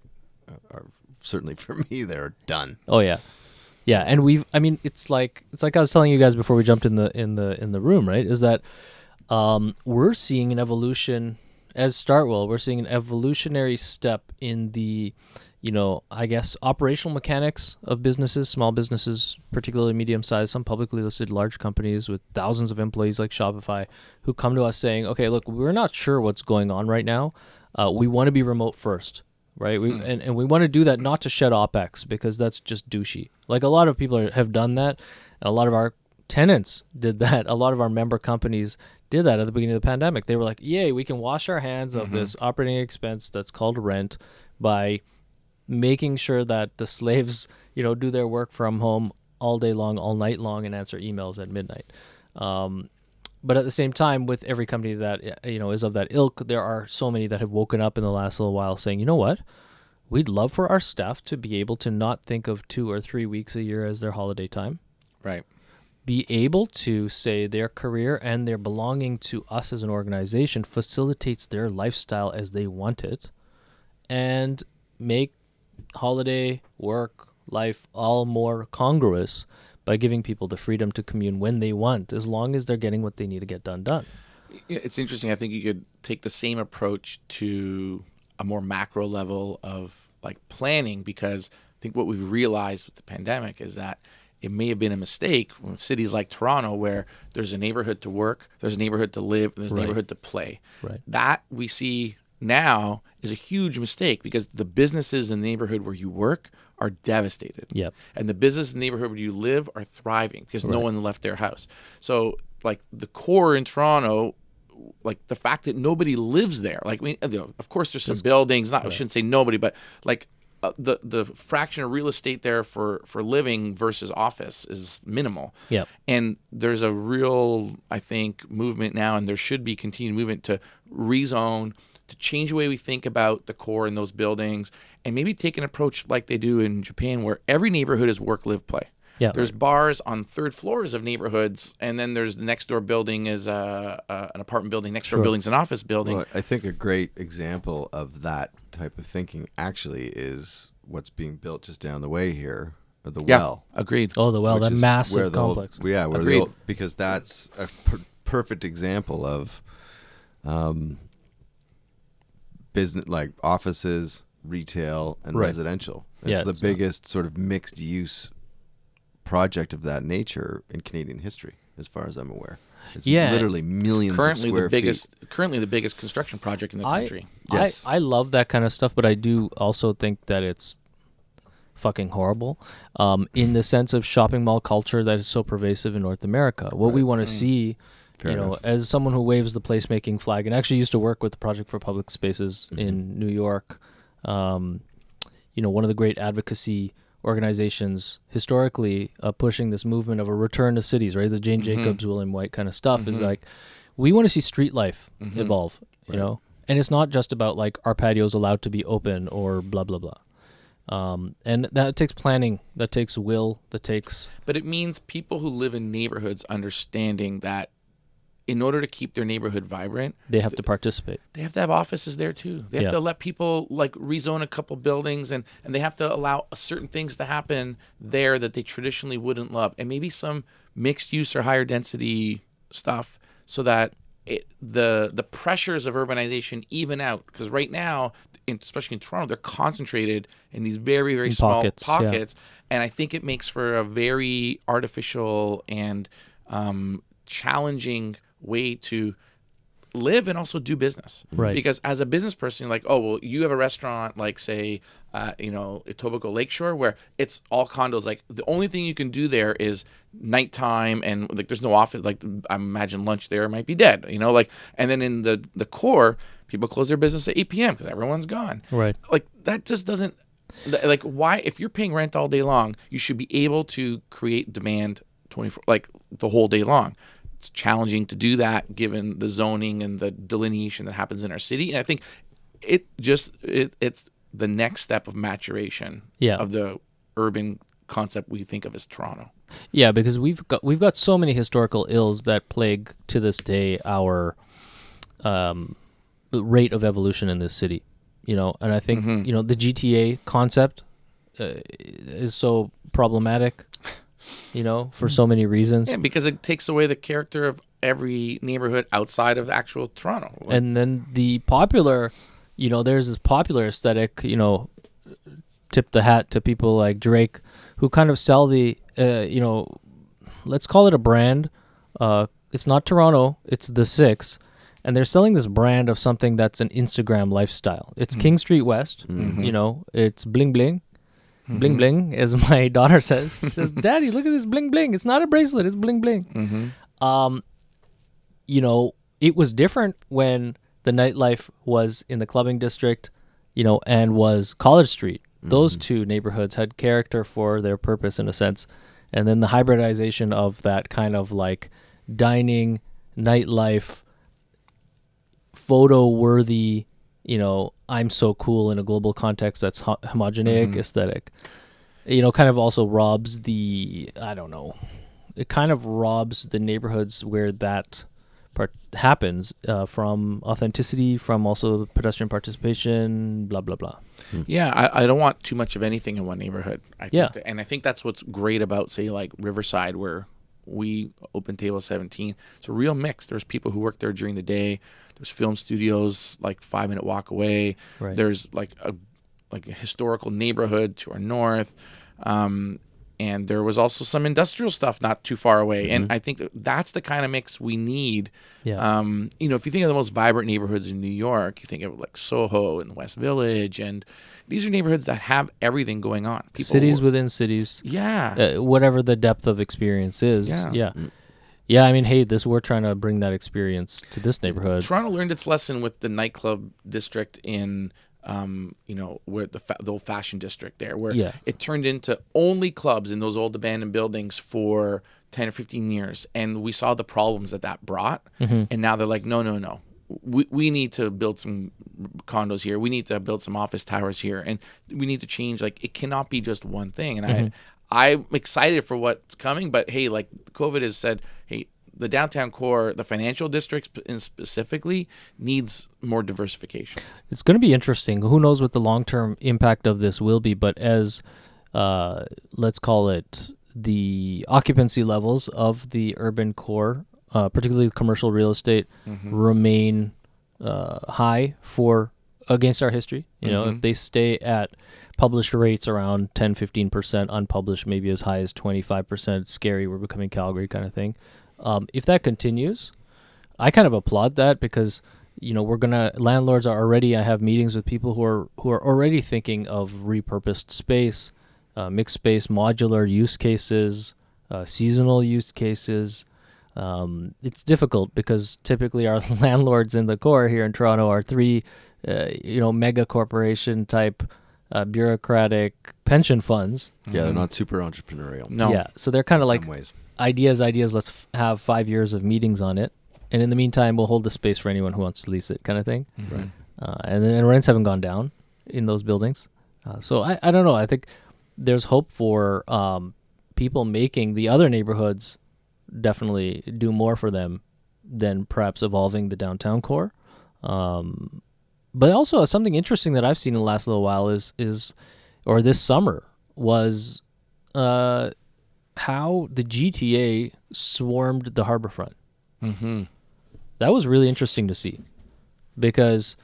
Speaker 2: are certainly, for me, they're done.
Speaker 1: Oh yeah, and it's like I was telling you guys before we jumped in the room, right? Is that we're seeing an evolution as StartWell. We're seeing an evolutionary step in the, I guess, operational mechanics of businesses, small businesses, particularly medium-sized, some publicly listed large companies with thousands of employees like Shopify, who come to us saying, okay, look, we're not sure what's going on right now. We want to be remote first, right? And we want to do that not to shed OpEx, because that's just douchey. Like, a lot of people have done that, and a lot of our tenants did that. A lot of our member companies did that at the beginning of the pandemic. They were like, yay, we can wash our hands of this operating expense that's called rent by making sure that the slaves, do their work from home all day long, all night long, and answer emails at midnight. But at the same time, with every company that, is of that ilk, there are so many that have woken up in the last little while saying, you know what? We'd love for our staff to be able to not think of 2 or 3 weeks a year as their holiday time.
Speaker 3: Right.
Speaker 1: Be able to say their career and their belonging to us as an organization facilitates their lifestyle as they want it, and make holiday, work, life all more congruous by giving people the freedom to commune when they want, as long as they're getting what they need to get done.
Speaker 3: It's interesting. I think you could take the same approach to a more macro level of like planning, because I think what we've realized with the pandemic is that it may have been a mistake in cities like Toronto, where there's a neighborhood to work, there's a neighborhood to live, and there's a neighborhood to play.
Speaker 1: Right.
Speaker 3: That we see now is a huge mistake because the businesses in the neighborhood where you work are devastated.
Speaker 1: Yep.
Speaker 3: And the business in the neighborhood where you live are thriving because no one left their house. So like the core in Toronto, like the fact that nobody lives there, like of course there's some buildings, I shouldn't say nobody, but like the fraction of real estate there for living versus office is minimal.
Speaker 1: Yep.
Speaker 3: And there's a real, I think, movement now, and there should be continued movement to rezone, to change the way we think about the core in those buildings, and maybe take an approach like they do in Japan where every neighborhood is work, live, play.
Speaker 1: Yeah.
Speaker 3: There's bars on third floors of neighborhoods, and then there's the next door building is an apartment building. Next door building's an office building.
Speaker 2: Well, I think a great example of that type of thinking actually is what's being built just down the way here, the Well.
Speaker 3: Agreed.
Speaker 1: Oh, the Well,
Speaker 2: which
Speaker 1: that
Speaker 2: is
Speaker 1: massive
Speaker 2: where the
Speaker 1: complex.
Speaker 3: Agreed.
Speaker 2: Because that's a perfect example of business, like offices, retail, and residential. It's the biggest sort of mixed use project of that nature in Canadian history, as far as I'm aware. It's literally millions of square feet.
Speaker 3: Currently the biggest construction project in the country.
Speaker 2: Yes.
Speaker 1: I love that kind of stuff, but I do also think that it's fucking horrible in the sense of shopping mall culture that is so pervasive in North America. What we want to see, as someone who waves the placemaking flag and actually used to work with the Project for Public Spaces in New York, one of the great advocacy organizations historically pushing this movement of a return to cities, right? The Jane Jacobs, William White kind of stuff is like, we want to see street life evolve, you know? And it's not just about like our patios allowed to be open or blah, blah, blah. And that takes planning, that takes will, that takes...
Speaker 3: But it means people who live in neighborhoods understanding that in order to keep their neighborhood vibrant,
Speaker 1: they have to participate.
Speaker 3: They have to have offices there too. They have to let people like rezone a couple buildings, and they have to allow certain things to happen there that they traditionally wouldn't love, and maybe some mixed use or higher density stuff, so that the pressures of urbanization even out. Because right now, especially in Toronto, they're concentrated in these very, very small pockets, and I think it makes for a very artificial and challenging way to live and also do business.
Speaker 1: Right.
Speaker 3: Because as a business person, you're like, oh, well, you have a restaurant like, say, Etobicoke Lakeshore, where it's all condos. Like, the only thing you can do there is nighttime, and like there's no office. Like, I imagine lunch there might be dead, and then in the core, people close their business at 8 p.m. because everyone's gone.
Speaker 1: Right.
Speaker 3: Like, that just doesn't, like, why, if you're paying rent all day long, you should be able to create demand 24, like the whole day long. It's challenging to do that given the zoning and the delineation that happens in our city. And I think it's the next step of maturation of the urban concept we think of as Toronto.
Speaker 1: Yeah, because we've got so many historical ills that plague to this day our rate of evolution in this city. And I think the GTA concept is so problematic. For so many reasons.
Speaker 3: Yeah, because it takes away the character of every neighborhood outside of actual Toronto.
Speaker 1: And then the popular, there's this popular aesthetic, tip the hat to people like Drake, who kind of sell the, let's call it a brand. It's not Toronto, it's the Six. And they're selling this brand of something that's an Instagram lifestyle. It's King Street West, it's bling bling. Bling bling, as my daughter says. She says, "Daddy, look at this bling bling. It's not a bracelet. It's bling bling." It was different when the nightlife was in the clubbing district, and was College Street. Those two neighborhoods had character for their purpose in a sense, and then the hybridization of that kind of like dining, nightlife, photo-worthy. I'm so cool in a global context that's homogeneic aesthetic. Kind of also robs it kind of robs the neighborhoods where that part happens from authenticity, from also pedestrian participation, blah, blah, blah.
Speaker 3: Yeah, I don't want too much of anything in one neighborhood. I think that's what's great about, say, like Riverside, where we open Table 17. It's a real mix. There's people who work there during the day. There's film studios like 5-minute walk away. Right. There's like a historical neighborhood to our north. and there was also some industrial stuff not too far away. And I think that's the kind of mix we need.
Speaker 1: Yeah.
Speaker 3: You know, if you think of the most vibrant neighborhoods in New York, you think of like Soho and West Village, and these are neighborhoods that have everything going on.
Speaker 1: Cities within cities.
Speaker 3: Yeah.
Speaker 1: Whatever the depth of experience is.
Speaker 3: Yeah.
Speaker 1: Yeah. Yeah, I mean, hey, we're trying to bring that experience to this neighborhood.
Speaker 3: Toronto learned its lesson with the nightclub district in, you know, where the old fashion district there, where it turned into only clubs in those old abandoned buildings for 10 or 15 years. And we saw the problems that brought. And now they're like, no. We need to build some condos here. We need to build some office towers here. And we need to change. Like, it cannot be just one thing. And I'm excited for what's coming, but hey, like COVID has said, hey, the downtown core, the financial district specifically, needs more diversification.
Speaker 1: It's going to be interesting. Who knows what the long-term impact of this will be, but as, let's call it, the occupancy levels of the urban core, particularly commercial real estate, remain high against our history. You know, if they stay at published rates around 10-15%, unpublished maybe as high as 25%, scary, we're becoming Calgary kind of thing. If that continues, I kind of applaud that, because you know, landlords are already, I have meetings with people who are already thinking of repurposed space, mixed space, modular use cases, seasonal use cases. It's difficult because typically our landlords in the core here in Toronto are three, mega corporation type bureaucratic pension funds.
Speaker 2: Yeah, they're not super entrepreneurial.
Speaker 3: No.
Speaker 1: Yeah, so they're kind of like
Speaker 2: ways.
Speaker 1: ideas. Let's have 5 years of meetings on it, and in the meantime, we'll hold the space for anyone who wants to lease it, kind of thing.
Speaker 2: Right.
Speaker 1: And then rents haven't gone down in those buildings. So I don't know. I think there's hope for people making the other neighborhoods definitely do more for them than perhaps evolving the downtown core. But also something interesting that I've seen in the last little while is this summer was how the GTA swarmed the harborfront. That was really interesting to see, because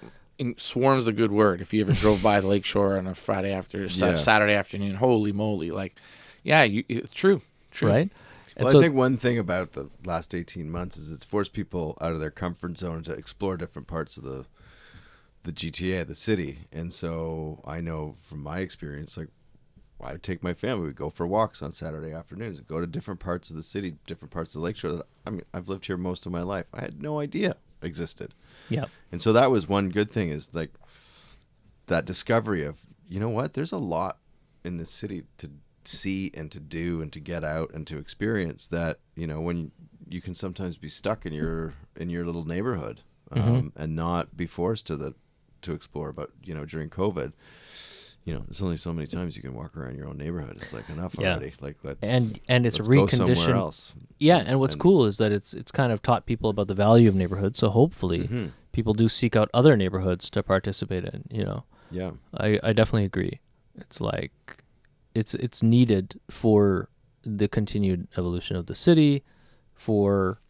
Speaker 3: swarm's a good word. If you ever drove by the lakeshore on a Saturday afternoon, holy moly! Like, yeah, true,
Speaker 1: right?
Speaker 2: Well, I think one thing about the last 18 months is it's forced people out of their comfort zone to explore different parts of the GTA, the city. And so I know from my experience, like, I would take my family, we'd go for walks on Saturday afternoons, go to different parts of the city, different parts of the lakeshore that, I mean, I've lived here most of my life. I had no idea existed.
Speaker 1: Yeah.
Speaker 2: And so that was one good thing, is like that discovery of, you know what, there's a lot in the city to see and to do and to get out and to experience that, you know, when you can sometimes be stuck in your little neighborhood and not be forced to explore. But, you know, during COVID, you know, there's only so many times you can walk around your own neighborhood. It's like enough already. Like,
Speaker 1: and it's
Speaker 2: let's
Speaker 1: reconditioned.
Speaker 2: Go somewhere else.
Speaker 1: Yeah, and what's cool is that it's kind of taught people about the value of neighborhoods. So hopefully people do seek out other neighborhoods to participate in, you know.
Speaker 2: Yeah.
Speaker 1: I definitely agree. It's like it's needed for the continued evolution of the city, for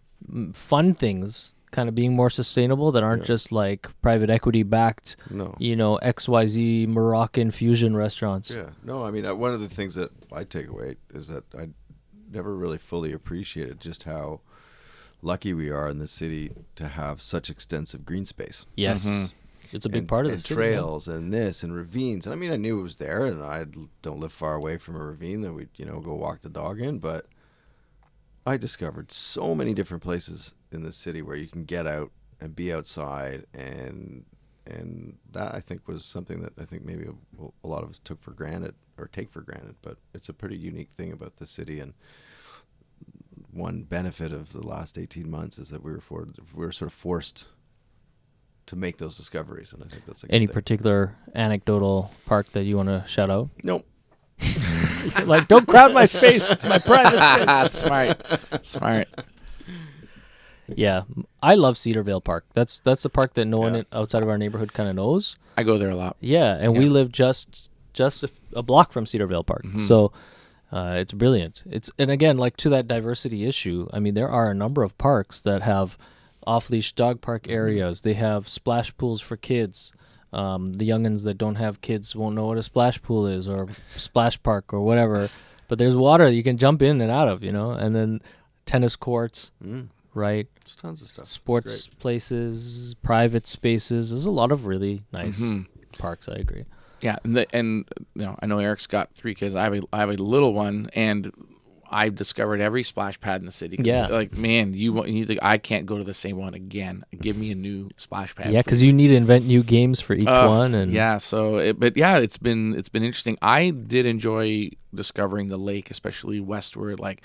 Speaker 1: fun things kind of being more sustainable that aren't just like private equity backed, you know, XYZ Moroccan fusion restaurants.
Speaker 2: Yeah. No, I mean, one of the things that I take away is that I never really fully appreciated just how lucky we are in the city to have such extensive green space.
Speaker 1: Yes. It's a big part of the city.
Speaker 2: Trails and this and ravines. And I mean, I knew it was there, and I don't live far away from a ravine that we'd, you know, go walk the dog in, but I discovered so many different places in the city where you can get out and be outside, and that, I think, was something that I think maybe a lot of us take for granted, but it's a pretty unique thing about the city. And one benefit of the last 18 months is that we were sort of forced to make those discoveries, and I think that's a good
Speaker 1: Any
Speaker 2: thing.
Speaker 1: particular anecdotal park that you want to shout out?
Speaker 2: Nope.
Speaker 1: Like, don't crowd my space. It's my private space.
Speaker 3: Smart.
Speaker 1: Yeah, I love Cedarvale Park. That's the park that no one outside of our neighborhood kind of knows.
Speaker 3: I go there a lot.
Speaker 1: Yeah, and we live just a block from Cedarvale Park, so it's brilliant. And again, like, to that diversity issue, I mean, there are a number of parks that have off-leash dog park areas. They have splash pools for kids. The youngins that don't have kids won't know what a splash pool is, or splash park, or whatever. but there's water you can jump in and out of, and then tennis courts, right?
Speaker 2: There's tons of stuff.
Speaker 1: Sports places, private spaces. There's a lot of really nice parks. I agree.
Speaker 3: Yeah, and I know Eric's got 3 kids. I have a little one, and I've discovered every splash pad in the city.
Speaker 1: Yeah,
Speaker 3: like man, you need to. I can't go to the same one again. Give me a new splash pad.
Speaker 1: Yeah, because you need to invent new games for each one. And
Speaker 3: yeah, it's been interesting. I did enjoy discovering the lake, especially westward, like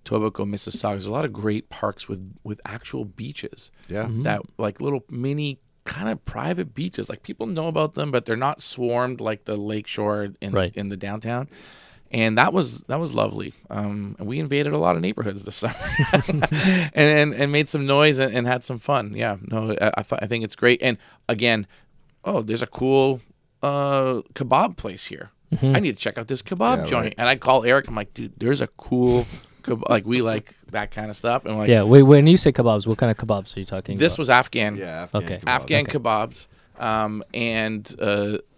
Speaker 3: Tobico, Mississauga. There's a lot of great parks with actual beaches.
Speaker 2: Yeah,
Speaker 3: that like little mini kind of private beaches. Like people know about them, but they're not swarmed like the lakeshore in the downtown. And that was lovely. And we invaded a lot of neighborhoods this summer, and made some noise and had some fun. Yeah, no, I think it's great. And again, there's a cool kebab place here. I need to check out this kebab joint.
Speaker 2: Right.
Speaker 3: And I call Eric. I'm like, dude, there's a cool kebab. Like we like that kind of stuff. And like,
Speaker 1: yeah, wait. When you say kebabs, what kind of kebabs are you talking about?
Speaker 3: This was Afghan.
Speaker 2: Yeah,
Speaker 3: Afghan kebabs. And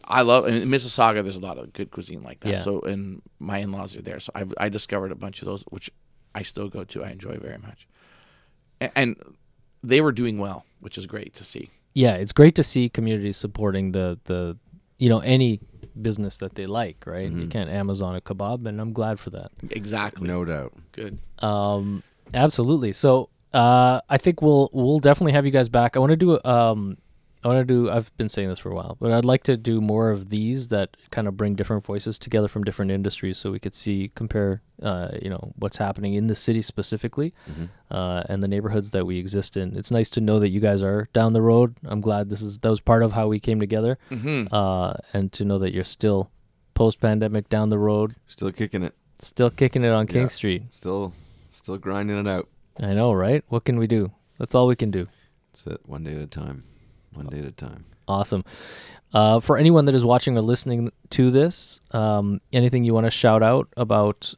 Speaker 3: I love in Mississauga. There's a lot of good cuisine like that.
Speaker 1: Yeah.
Speaker 3: So, and my in-laws are there, so I discovered a bunch of those, which I still go to. I enjoy very much, and they were doing well, which is great to see.
Speaker 1: Yeah, it's great to see communities supporting the any business that they like. Right, you can't Amazon a kebab, and I'm glad for that.
Speaker 3: Exactly,
Speaker 2: no doubt.
Speaker 3: Good.
Speaker 1: Absolutely. So I think we'll definitely have you guys back. I want to do I've been saying this for a while, but I'd like to do more of these that kind of bring different voices together from different industries so we could compare, what's happening in the city specifically, and the neighborhoods that we exist in. It's nice to know that you guys are down the road. I'm glad that was part of how we came together, and to know that you're still post-pandemic down the road.
Speaker 2: Still kicking it
Speaker 1: on King Street.
Speaker 2: Still grinding it out.
Speaker 1: I know, right? What can we do? That's all we can do.
Speaker 2: That's it. One day at a time.
Speaker 1: Awesome. For anyone that is watching or listening to this, anything you want to shout out about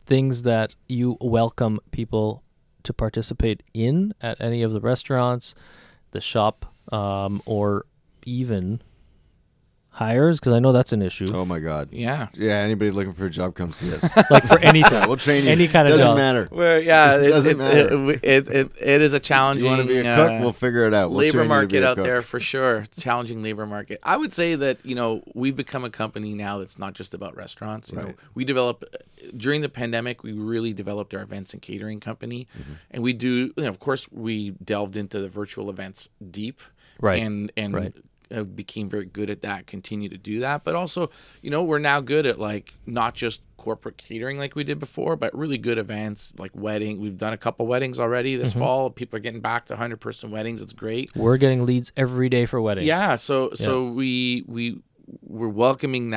Speaker 1: things that you welcome people to participate in at any of the restaurants, the shop, or even hires? Because I know that's an issue.
Speaker 2: Oh my God.
Speaker 3: Yeah.
Speaker 2: Anybody looking for a job, come see us.
Speaker 1: Like for anything.
Speaker 2: Yeah, we'll train you.
Speaker 1: Any kind of
Speaker 2: doesn't
Speaker 1: job.
Speaker 2: Matter.
Speaker 3: Well,
Speaker 2: It doesn't matter.
Speaker 3: It is a challenging.
Speaker 2: You want to be a cook? We'll figure it out. We'll
Speaker 3: labor
Speaker 2: train you to
Speaker 3: market
Speaker 2: be a
Speaker 3: out
Speaker 2: cook.
Speaker 3: there for sure. It's a challenging labor market. I would say that we've become a company now that's not just about restaurants. You know, we develop during the pandemic. We really developed our events and catering company, and we do. Of course, we delved into the virtual events deep,
Speaker 1: Right.
Speaker 3: And
Speaker 1: right.
Speaker 3: Became very good at that, continue to do that. But also, we're now good at like not just corporate catering like we did before, but really good events like wedding. We've done a couple weddings already this fall. People are getting back to 100-person weddings. It's great.
Speaker 1: We're getting leads every day for weddings.
Speaker 3: Yeah. So we're welcoming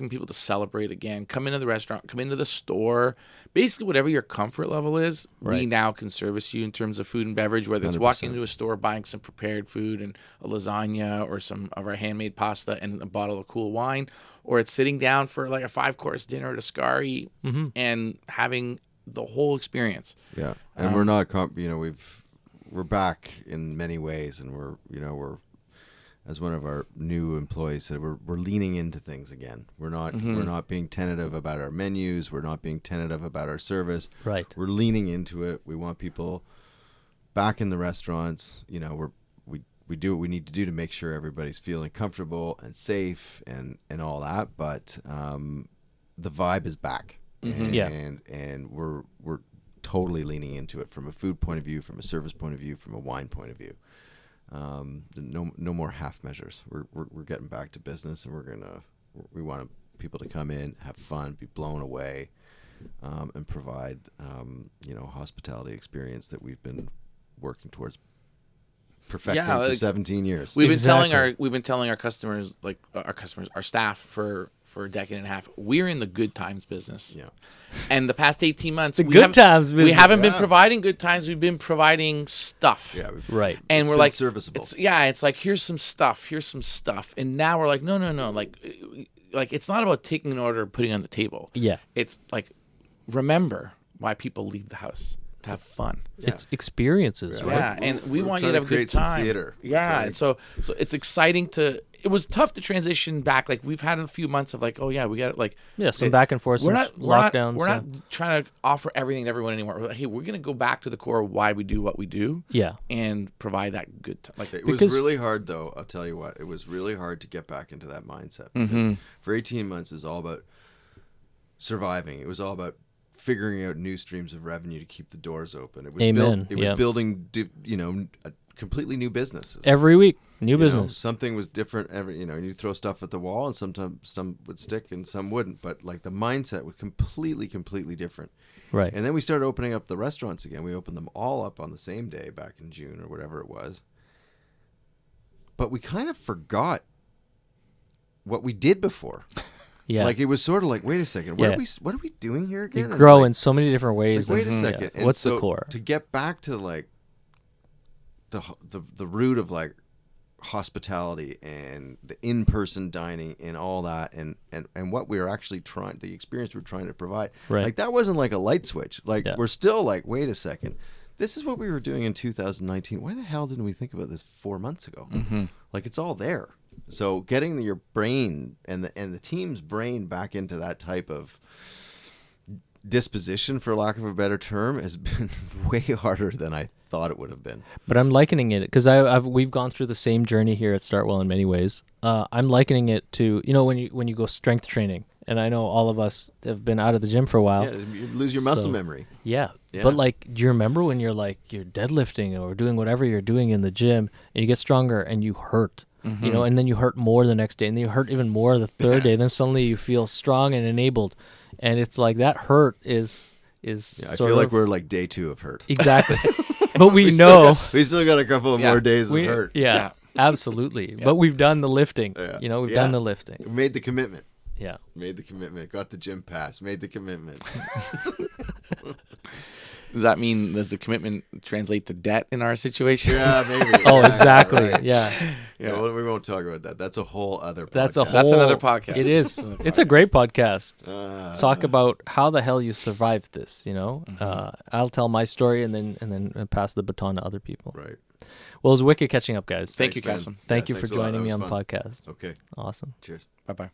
Speaker 3: people to celebrate again. Come into the restaurant, come into the store. Basically, whatever your comfort level is, we now can service you in terms of food and beverage, whether it's 100%. Walking into a store, buying some prepared food and a lasagna or some of our handmade pasta and a bottle of cool wine, or it's sitting down for like a 5-course dinner at a Scari and having the whole experience.
Speaker 2: Yeah. And we're not, we're back in many ways, and we're as one of our new employees said, we're leaning into things again. We're not being tentative about our menus. We're not being tentative about our service.
Speaker 1: Right.
Speaker 2: We're leaning into it. We want people back in the restaurants. We do what we need to do to make sure everybody's feeling comfortable and safe and all that. But the vibe is back, and we're totally leaning into it from a food point of view, from a service point of view, from a wine point of view. No more half measures. We're getting back to business, and we want people to come in, have fun, be blown away, and provide hospitality experience that we've been working towards perfecting for 17 years.
Speaker 3: We've been telling our customers, our staff for a decade and a half, we're in the good times business. Yeah. And the past 18 months, we haven't been providing good times. We've been providing stuff. Yeah.
Speaker 1: Right.
Speaker 3: And we're like
Speaker 2: serviceable.
Speaker 3: It's like here's some stuff. And now we're like no. Like it's not about taking an order and putting it on the table. Yeah. It's like remember why people leave the house. To have fun.
Speaker 1: Yeah. It's experiences, right?
Speaker 3: Yeah, and we want you to have a good time.
Speaker 2: Theater.
Speaker 3: Yeah, and so it's exciting to it was tough to transition back. Like we've had a few months of like, oh yeah, we got it. Like
Speaker 1: some back and forth, some lockdowns.
Speaker 3: We're not trying to offer everything to everyone anymore. We're like, hey, we're gonna go back to the core of why we do what we do.
Speaker 1: Yeah,
Speaker 3: and provide that good time. Like
Speaker 2: it was really hard though. I'll tell you what, it was really hard to get back into that mindset. Because for 18 months, it was all about surviving. It was all about figuring out new streams of revenue to keep the doors open. It was building, a completely new businesses
Speaker 1: every week. New business.
Speaker 2: Something was different every. You throw stuff at the wall, and sometimes some would stick and some wouldn't. But like the mindset was completely different.
Speaker 1: Right.
Speaker 2: And then we started opening up the restaurants again. We opened them all up on the same day back in June or whatever it was. But we kind of forgot what we did before.
Speaker 1: Yeah.
Speaker 2: Like it was sort of like, wait a second, what are we doing here again?
Speaker 1: You grow in so many different ways.
Speaker 2: Like, wait a second.
Speaker 1: Yeah. What's the core?
Speaker 2: To get back to like the root of like hospitality and the in-person dining and all that and what we were actually the experience we were trying to provide.
Speaker 1: Right.
Speaker 2: Like that wasn't like a light switch. Like we're still like, wait a second. This is what we were doing in 2019. Why the hell didn't we think about this 4 months ago? Like it's all there. So getting your brain and the team's brain back into that type of disposition, for lack of a better term, has been way harder than I thought it would have been.
Speaker 1: But I'm likening it because we've gone through the same journey here at StartWell in many ways. I'm likening it to when you go strength training, and I know all of us have been out of the gym for a while.
Speaker 2: Yeah, you lose your muscle memory.
Speaker 1: Yeah. But like, do you remember when you're deadlifting or doing whatever you're doing in the gym, and you get stronger and you hurt? And then you hurt more the next day, and then you hurt even more the third day. Then suddenly you feel strong and enabled, and it's like that hurt is. I
Speaker 2: feel like we're like day 2 of hurt.
Speaker 1: Exactly, but we know
Speaker 2: we still got a couple of more days of hurt.
Speaker 1: Yeah, absolutely. But we've done the lifting.
Speaker 2: Yeah.
Speaker 1: We've done the lifting.
Speaker 2: We made the commitment.
Speaker 1: Yeah,
Speaker 2: made the commitment. Got the gym pass. Made the commitment.
Speaker 3: Does that mean, does the commitment translate to debt in our situation?
Speaker 2: Yeah, maybe.
Speaker 1: Exactly.
Speaker 2: Right.
Speaker 1: Yeah.
Speaker 2: Well, we won't talk about that. That's a whole other podcast.
Speaker 3: That's another podcast.
Speaker 1: It is. It's a great podcast. Talk about how the hell you survived this, I'll tell my story and then pass the baton to other people.
Speaker 2: Right.
Speaker 1: Well, it was wicked catching up, guys.
Speaker 3: Thank you, Cassim.
Speaker 1: Thank you for joining me on the podcast.
Speaker 2: Okay.
Speaker 1: Awesome.
Speaker 2: Cheers.
Speaker 3: Bye-bye.